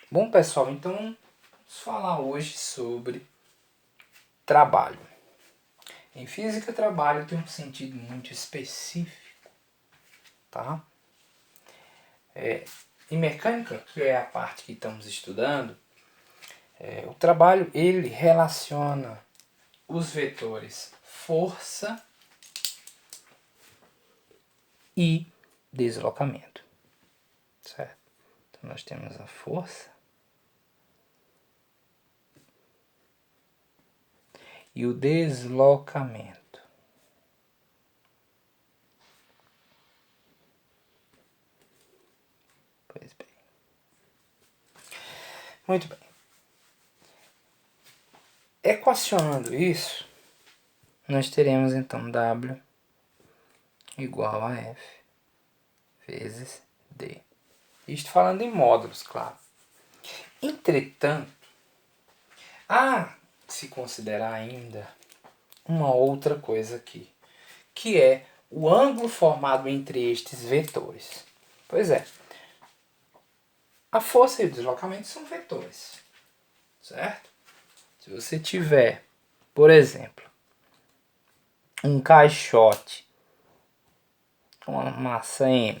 Bom, pessoal, então vamos falar hoje sobre trabalho. Em física, trabalho tem um sentido muito específico, tá? Em mecânica, que é a parte que estamos estudando, o trabalho ele relaciona os vetores força e deslocamento, certo? Então nós temos a força e o deslocamento. Pois bem. Muito bem. Equacionando isso, nós teremos então W igual a F vezes D. Isto falando em módulos, claro. Entretanto, há de se considerar ainda uma outra coisa aqui, que é o ângulo formado entre estes vetores. Pois é, a força e o deslocamento são vetores, certo? Se você tiver, por exemplo, um caixote com uma massa M,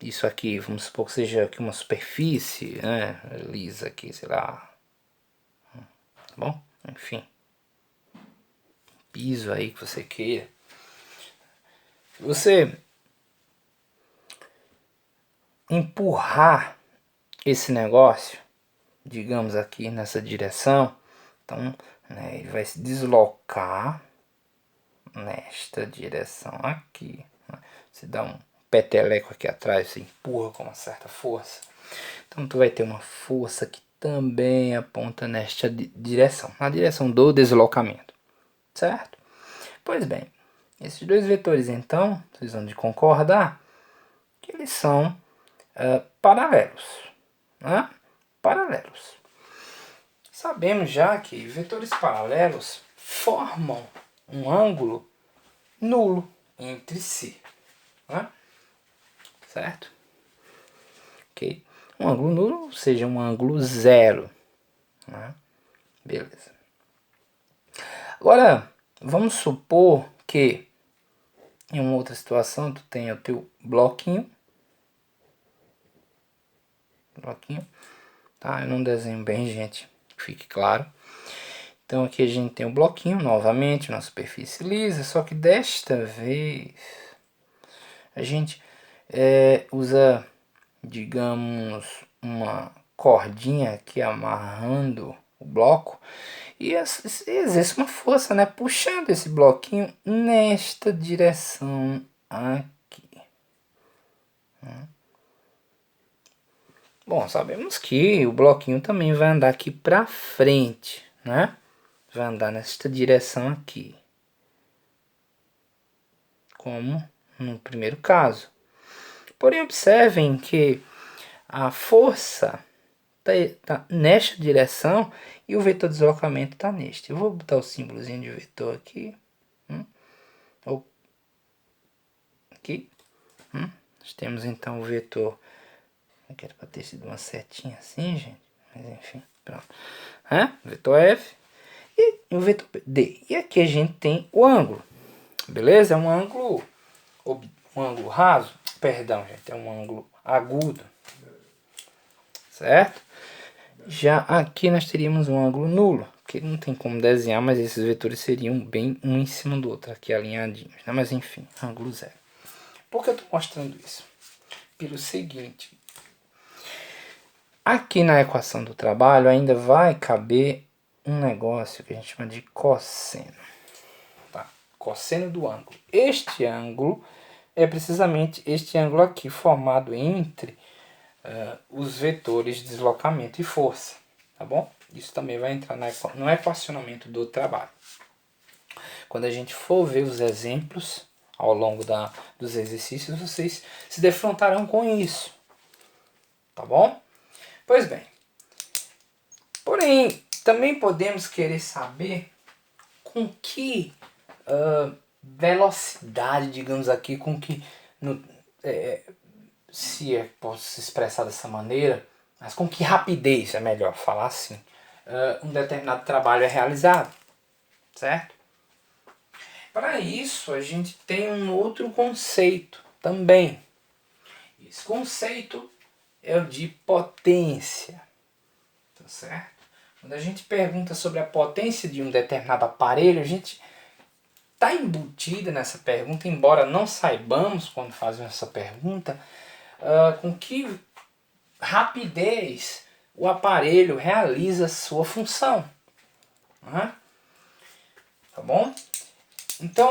isso aqui, vamos supor que seja aqui uma superfície, né, lisa aqui, sei lá, tá bom? Enfim, piso aí que você queira. Se você empurrar esse negócio, digamos aqui nessa direção, então né, ele vai se deslocar nesta direção aqui. Né? Você dá um peteleco aqui atrás, você empurra com uma certa força. Então tu vai ter uma força que também aponta nesta direção, na direção do deslocamento, certo? Pois bem, esses dois vetores então, vocês vão de concordar que eles são paralelos, né? Paralelos. Sabemos já que vetores paralelos formam um ângulo nulo entre si, né? Certo? Ok? Um ângulo nulo, ou seja, um ângulo zero, né? Beleza. Agora, vamos supor que em uma outra situação tu tenha o teu bloquinho, tá? Eu não desenho bem, gente, fique claro. Então aqui a gente tem o bloquinho novamente, uma superfície lisa, só que desta vez a gente usa, digamos, uma cordinha aqui amarrando o bloco e exerce uma força, né, puxando esse bloquinho nesta direção aqui. Bom, sabemos que o bloquinho também vai andar aqui para frente, né? Vai andar nesta direção aqui, como no primeiro caso. Porém, observem que a força tá nesta direção e o vetor de deslocamento está neste. Eu vou botar o símbolozinho de vetor aqui. Ou aqui. Nós temos então o vetor. Eu quero para ter sido uma setinha assim, gente. Mas enfim, pronto. Vetor F e o vetor D. E aqui a gente tem o ângulo. Beleza? É um ângulo raso. Perdão, gente. É um ângulo agudo. Certo? Já aqui nós teríamos um ângulo nulo, que não tem como desenhar, mas esses vetores seriam bem um em cima do outro, aqui alinhadinhos, né? Mas enfim, ângulo zero. Por que eu estou mostrando isso? Pelo seguinte, aqui na equação do trabalho ainda vai caber um negócio que a gente chama de cosseno. Tá? Cosseno do ângulo. Este ângulo é precisamente este ângulo aqui, formado entre os vetores de deslocamento e força, tá bom? Isso também vai entrar no equacionamento do trabalho. Quando a gente for ver os exemplos ao longo dos exercícios, vocês se defrontarão com isso, tá bom? Pois bem, porém, também podemos querer saber com que velocidade, digamos aqui, com que se posso se expressar dessa maneira, mas com que rapidez, é melhor falar assim, um determinado trabalho é realizado, certo? Para isso, a gente tem um outro conceito também. Esse conceito é o de potência, tá certo? Quando a gente pergunta sobre a potência de um determinado aparelho, a gente está embutida nessa pergunta, embora não saibamos quando fazemos essa pergunta, com que rapidez o aparelho realiza sua função. Né? Tá bom? Então,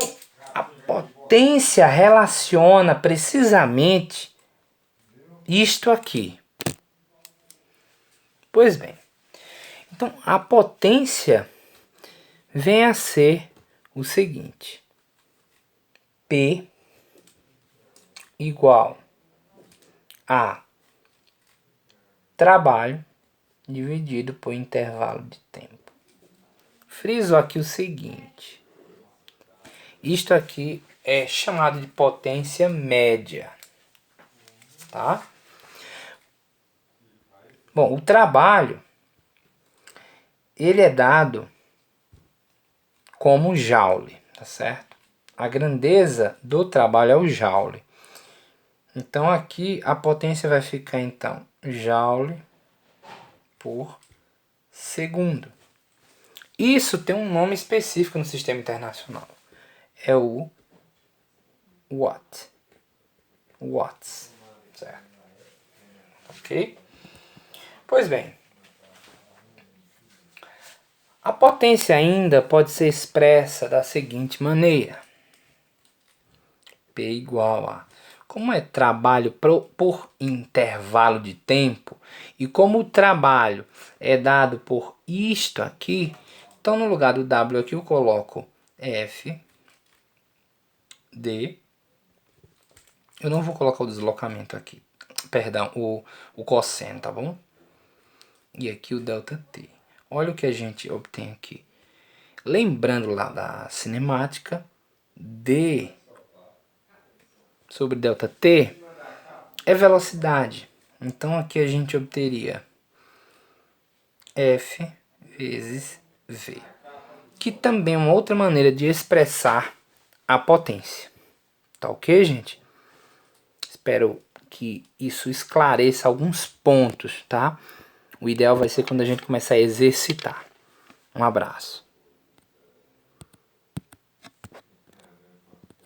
a potência relaciona precisamente isto aqui. Pois bem, então a potência vem a ser o seguinte: P igual a trabalho dividido por intervalo de tempo. Friso aqui o seguinte: isto aqui é chamado de potência média, tá? Bom, o trabalho ele é dado como joule, tá certo? A grandeza do trabalho é o joule. Então aqui a potência vai ficar então joule por segundo. Isso tem um nome específico no sistema internacional. É o watt. Watts, certo? Ok? Pois bem, a potência ainda pode ser expressa da seguinte maneira: P igual a, como é trabalho por intervalo de tempo, e como o trabalho é dado por isto aqui, então no lugar do W aqui eu coloco F, D, eu não vou colocar o deslocamento aqui, perdão, o cosseno, tá bom? E aqui o delta T. Olha o que a gente obtém aqui. Lembrando lá da cinemática, D sobre delta T é velocidade. Então aqui a gente obteria F vezes V, que também é uma outra maneira de expressar a potência. Tá ok, gente? Espero que isso esclareça alguns pontos, tá? O ideal vai ser quando a gente começar a exercitar. Um abraço.